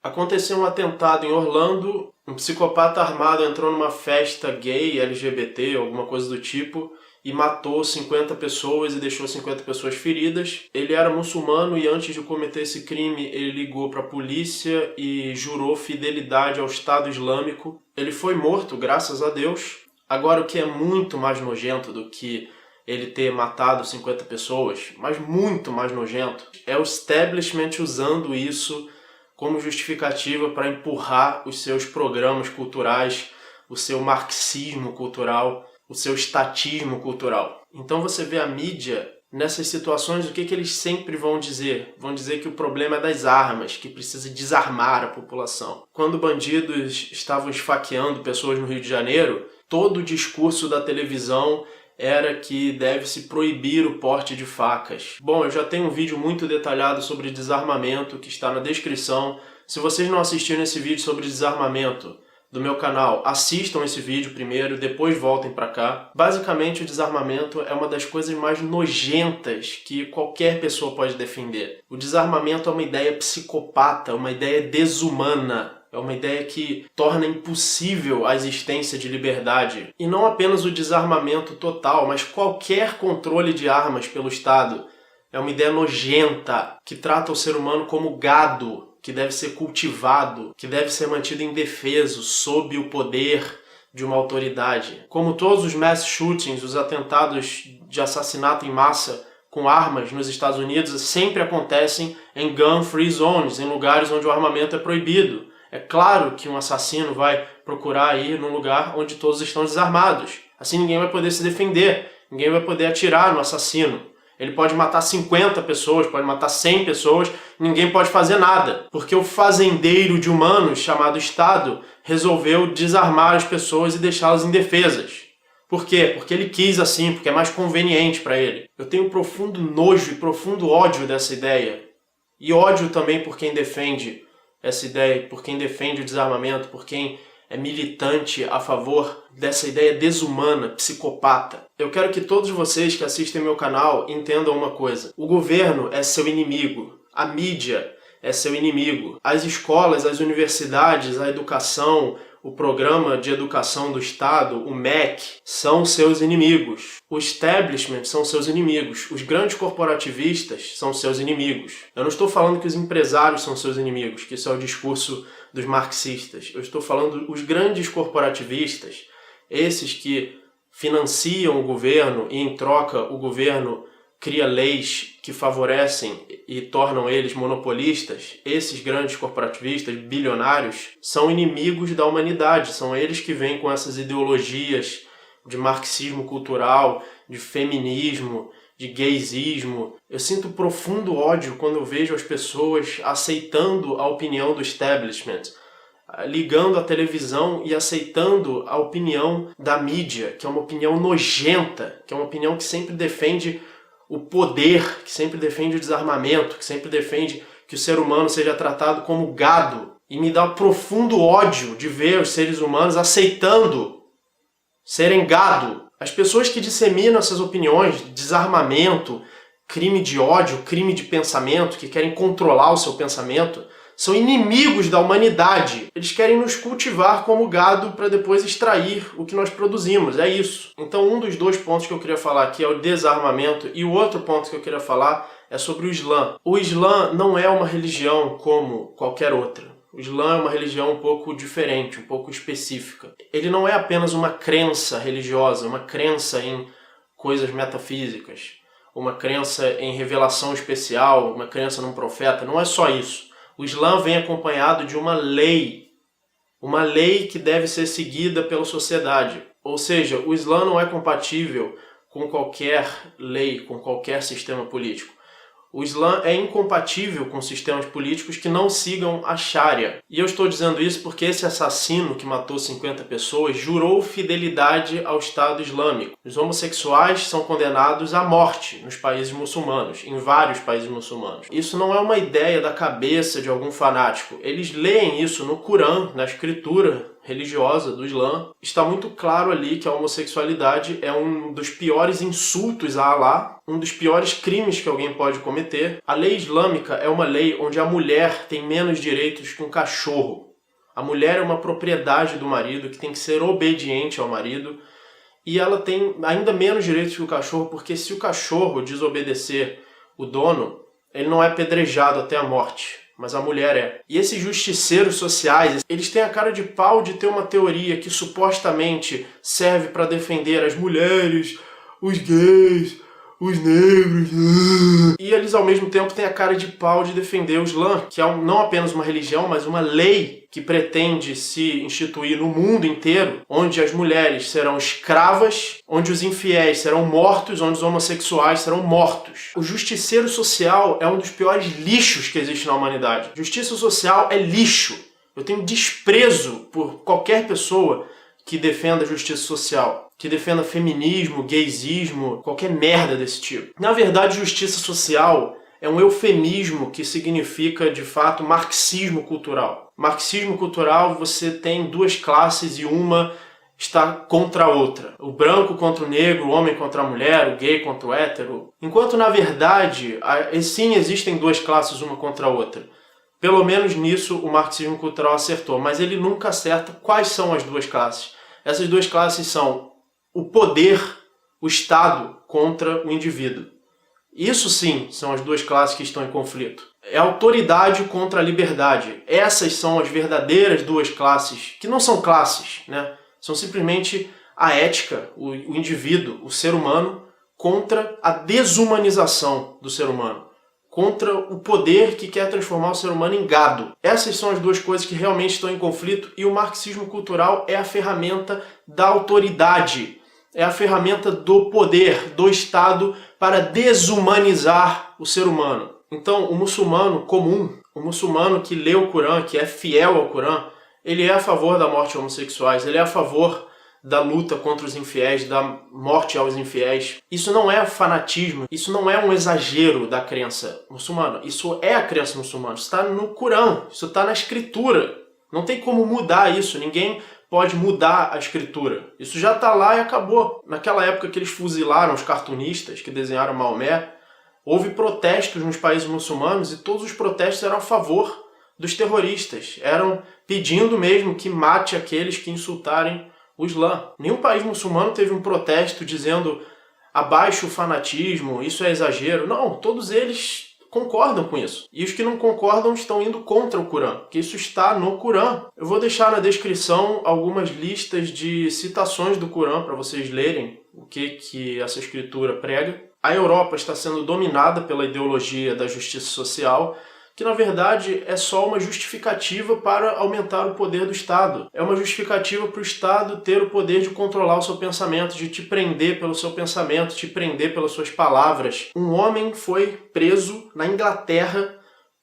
Aconteceu um atentado em Orlando, um psicopata armado entrou numa festa gay, LGBT, alguma coisa do tipo, e matou 50 pessoas e deixou 50 pessoas feridas. Ele era muçulmano e antes de cometer esse crime ele ligou para a polícia e jurou fidelidade ao Estado Islâmico. Ele foi morto, graças a Deus. Agora, o que é muito mais nojento do que ele ter matado 50 pessoas, mas muito mais nojento, é o establishment usando isso como justificativa para empurrar os seus programas culturais, o seu marxismo cultural, o seu estatismo cultural. Então você vê a mídia nessas situações, o que eles sempre vão dizer? Vão dizer que o problema é das armas, que precisa desarmar a população. Quando bandidos estavam esfaqueando pessoas no Rio de Janeiro, todo o discurso da televisão era que deve-se proibir o porte de facas. Bom, eu já tenho um vídeo muito detalhado sobre desarmamento que está na descrição. Se vocês não assistiram esse vídeo sobre desarmamento do meu canal, assistam esse vídeo primeiro, depois voltem para cá. Basicamente, o desarmamento é uma das coisas mais nojentas que qualquer pessoa pode defender. O desarmamento é uma ideia psicopata, uma ideia desumana. É uma ideia que torna impossível a existência de liberdade. E não apenas o desarmamento total, mas qualquer controle de armas pelo Estado. É uma ideia nojenta, que trata o ser humano como gado, que deve ser cultivado, que deve ser mantido indefeso, sob o poder de uma autoridade. Como todos os mass shootings, os atentados de assassinato em massa com armas nos Estados Unidos sempre acontecem em gun-free zones, em lugares onde o armamento é proibido. É claro que um assassino vai procurar ir num lugar onde todos estão desarmados. Assim ninguém vai poder se defender, ninguém vai poder atirar no assassino. Ele pode matar 50 pessoas, pode matar 100 pessoas, ninguém pode fazer nada. Porque o fazendeiro de humanos, chamado Estado, resolveu desarmar as pessoas e deixá-las indefesas. Por quê? Porque ele quis assim, porque é mais conveniente para ele. Eu tenho profundo nojo e profundo ódio dessa ideia. E ódio também por quem defende essa ideia, por quem defende o desarmamento, por quem é militante a favor dessa ideia desumana, psicopata. Eu quero que todos vocês que assistem meu canal entendam uma coisa. O governo é seu inimigo, a mídia é seu inimigo, as escolas, as universidades, a educação, o Programa de Educação do Estado, o MEC, são seus inimigos. O establishment são seus inimigos. Os grandes corporativistas são seus inimigos. Eu não estou falando que os empresários são seus inimigos, que isso é o discurso dos marxistas. Eu estou falando os grandes corporativistas, esses que financiam o governo e em troca o governo cria leis que favorecem e tornam eles monopolistas. Esses grandes corporativistas, bilionários, são inimigos da humanidade. São eles que vêm com essas ideologias de marxismo cultural, de feminismo, de gaysismo. Eu sinto profundo ódio quando eu vejo as pessoas aceitando a opinião do establishment, ligando a televisão e aceitando a opinião da mídia, que é uma opinião nojenta, que é uma opinião que sempre defende o poder, que sempre defende o desarmamento, que sempre defende que o ser humano seja tratado como gado. E me dá um profundo ódio de ver os seres humanos aceitando serem gado. As pessoas que disseminam essas opiniões, desarmamento, crime de ódio, crime de pensamento, que querem controlar o seu pensamento, são inimigos da humanidade. Eles querem nos cultivar como gado para depois extrair o que nós produzimos. É isso. Então um dos dois pontos que eu queria falar aqui é o desarmamento e o outro ponto que eu queria falar é sobre o Islã. O Islã não é uma religião como qualquer outra. O Islã é uma religião um pouco diferente, um pouco específica. Ele não é apenas uma crença religiosa, uma crença em coisas metafísicas, uma crença em revelação especial, uma crença num profeta. Não é só isso. O Islã vem acompanhado de uma lei que deve ser seguida pela sociedade. Ou seja, o Islã não é compatível com qualquer lei, com qualquer sistema político. O Islã é incompatível com sistemas políticos que não sigam a Sharia. E eu estou dizendo isso porque esse assassino que matou 50 pessoas jurou fidelidade ao Estado Islâmico. Os homossexuais são condenados à morte nos países muçulmanos, em vários países muçulmanos. Isso não é uma ideia da cabeça de algum fanático. Eles leem isso no Corão, na escritura religiosa do Islã, está muito claro ali que a homossexualidade é um dos piores insultos a Alá, um dos piores crimes que alguém pode cometer. A lei islâmica é uma lei onde a mulher tem menos direitos que um cachorro. A mulher é uma propriedade do marido que tem que ser obediente ao marido, e ela tem ainda menos direitos que o cachorro, porque se o cachorro desobedecer o dono, ele não é apedrejado até a morte, mas a mulher é. E esses justiceiros sociais, eles têm a cara de pau de ter uma teoria que supostamente serve para defender as mulheres, os gays, os negros. E eles ao mesmo tempo têm a cara de pau de defender o Islã, que é não apenas uma religião, mas uma lei que pretende se instituir no mundo inteiro, onde as mulheres serão escravas, onde os infiéis serão mortos, onde os homossexuais serão mortos. O justiceiro social é um dos piores lixos que existe na humanidade. Justiça social é lixo. Eu tenho desprezo por qualquer pessoa que defenda a justiça social, que defenda feminismo, gaysismo, qualquer merda desse tipo. Na verdade, justiça social é um eufemismo que significa, de fato, marxismo cultural. Marxismo cultural, você tem duas classes e uma está contra a outra. O branco contra o negro, o homem contra a mulher, o gay contra o hétero. Enquanto, na verdade, sim, existem duas classes, uma contra a outra. Pelo menos nisso o marxismo cultural acertou, mas ele nunca acerta quais são as duas classes. Essas duas classes são o poder, o Estado, contra o indivíduo. Isso sim são as duas classes que estão em conflito. É a autoridade contra a liberdade. Essas são as verdadeiras duas classes, que não são classes, né? São simplesmente a ética, o indivíduo, o ser humano, contra a desumanização do ser humano. Contra o poder que quer transformar o ser humano em gado. Essas são as duas coisas que realmente estão em conflito, e o marxismo cultural é a ferramenta da autoridade, é a ferramenta do poder, do Estado, para desumanizar o ser humano. Então, o muçulmano comum, o muçulmano que lê o Corão, que é fiel ao Corão, ele é a favor da morte homossexuais, ele é a favor da luta contra os infiéis, da morte aos infiéis. Isso não é fanatismo, isso não é um exagero da crença muçulmana. Isso é a crença muçulmana, isso está no Corão, isso está na escritura. Não tem como mudar isso, ninguém pode mudar a escritura. Isso já está lá e acabou. Naquela época que eles fuzilaram os cartunistas que desenharam Maomé, houve protestos nos países muçulmanos e todos os protestos eram a favor dos terroristas. Eram pedindo mesmo que mate aqueles que insultarem o Islã. Nenhum país muçulmano teve um protesto dizendo abaixo o fanatismo, isso é exagero. Não, todos eles concordam com isso. E os que não concordam estão indo contra o Corão, porque isso está no Corão. Eu vou deixar na descrição algumas listas de citações do Corão para vocês lerem o que essa escritura prega. A Europa está sendo dominada pela ideologia da justiça social, que na verdade é só uma justificativa para aumentar o poder do Estado. É uma justificativa para o Estado ter o poder de controlar o seu pensamento, de te prender pelo seu pensamento, te prender pelas suas palavras. Um homem foi preso na Inglaterra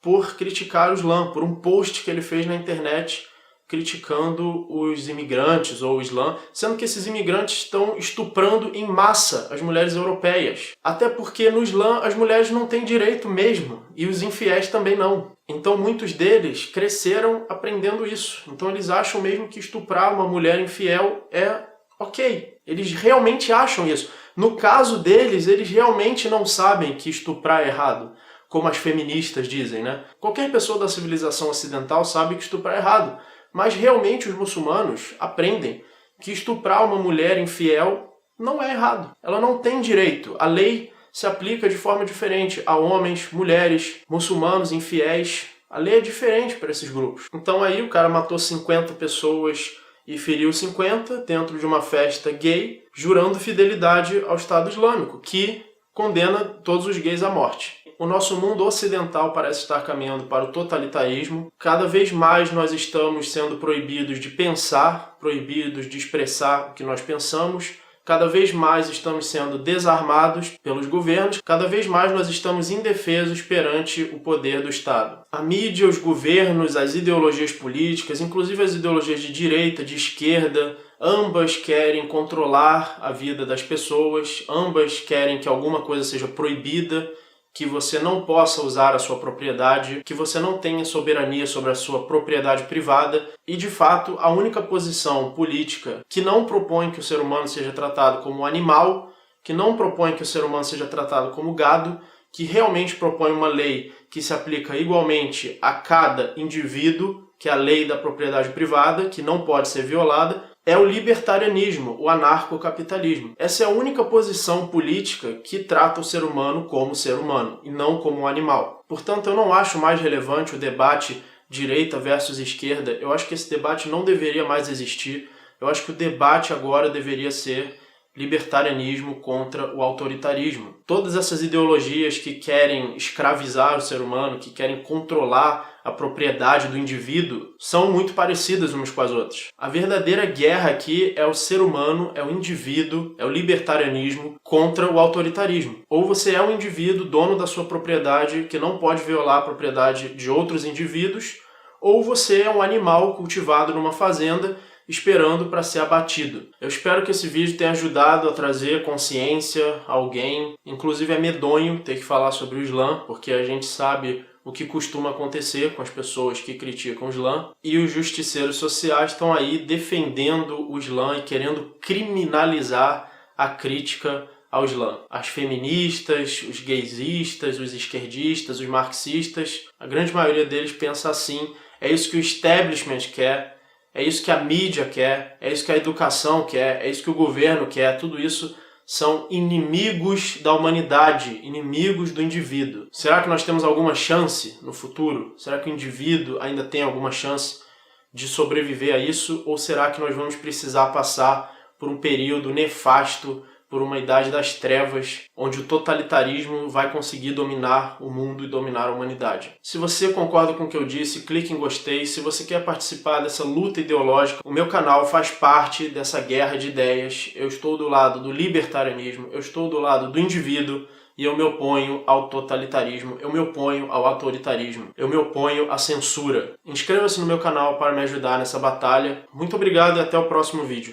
por criticar o Islã, por um post que ele fez na internet criticando os imigrantes ou o Islã, sendo que esses imigrantes estão estuprando em massa as mulheres europeias. Até porque no Islã as mulheres não têm direito mesmo, e os infiéis também não. Então muitos deles cresceram aprendendo isso. Então eles acham mesmo que estuprar uma mulher infiel é ok. Eles realmente acham isso. No caso deles, eles realmente não sabem que estuprar é errado, como as feministas dizem, né? Qualquer pessoa da civilização ocidental sabe que estuprar é errado. Mas realmente os muçulmanos aprendem que estuprar uma mulher infiel não é errado. Ela não tem direito. A lei se aplica de forma diferente a homens, mulheres, muçulmanos, infiéis. A lei é diferente para esses grupos. Então aí o cara matou 50 pessoas e feriu 50 dentro de uma festa gay, jurando fidelidade ao Estado Islâmico, que condena todos os gays à morte. O nosso mundo ocidental parece estar caminhando para o totalitarismo. Cada vez mais nós estamos sendo proibidos de pensar, proibidos de expressar o que nós pensamos. Cada vez mais estamos sendo desarmados pelos governos. Cada vez mais nós estamos indefesos perante o poder do Estado. A mídia, os governos, as ideologias políticas, inclusive as ideologias de direita, de esquerda, ambas querem controlar a vida das pessoas, ambas querem que alguma coisa seja proibida, que você não possa usar a sua propriedade, que você não tenha soberania sobre a sua propriedade privada e, de fato, a única posição política que não propõe que o ser humano seja tratado como animal, que não propõe que o ser humano seja tratado como gado, que realmente propõe uma lei que se aplica igualmente a cada indivíduo, que é a lei da propriedade privada, que não pode ser violada, é o libertarianismo, o anarcocapitalismo. Essa é a única posição política que trata o ser humano como ser humano, e não como um animal. Portanto, eu não acho mais relevante o debate direita versus esquerda. Eu acho que esse debate não deveria mais existir. Eu acho que o debate agora deveria ser libertarianismo contra o autoritarismo. Todas essas ideologias que querem escravizar o ser humano, que querem controlar a propriedade do indivíduo, são muito parecidas umas com as outras. A verdadeira guerra aqui é o ser humano, é o indivíduo, é o libertarianismo contra o autoritarismo. Ou você é um indivíduo dono da sua propriedade que não pode violar a propriedade de outros indivíduos, ou você é um animal cultivado numa fazenda esperando para ser abatido. Eu espero que esse vídeo tenha ajudado a trazer consciência a alguém. Inclusive é medonho ter que falar sobre o Islã, porque a gente sabe o que costuma acontecer com as pessoas que criticam o Islã. E os justiceiros sociais estão aí defendendo o Islã e querendo criminalizar a crítica ao Islã. As feministas, os gaysistas, os esquerdistas, os marxistas, a grande maioria deles pensa assim. É isso que o establishment quer. É isso que a mídia quer, é isso que a educação quer, é isso que o governo quer, tudo isso são inimigos da humanidade, inimigos do indivíduo. Será que nós temos alguma chance no futuro? Será que o indivíduo ainda tem alguma chance de sobreviver a isso? Ou será que nós vamos precisar passar por um período nefasto, por uma idade das trevas, onde o totalitarismo vai conseguir dominar o mundo e dominar a humanidade? Se você concorda com o que eu disse, clique em gostei. Se você quer participar dessa luta ideológica, o meu canal faz parte dessa guerra de ideias. Eu estou do lado do libertarianismo, eu estou do lado do indivíduo, e eu me oponho ao totalitarismo, eu me oponho ao autoritarismo, eu me oponho à censura. Inscreva-se no meu canal para me ajudar nessa batalha. Muito obrigado e até o próximo vídeo.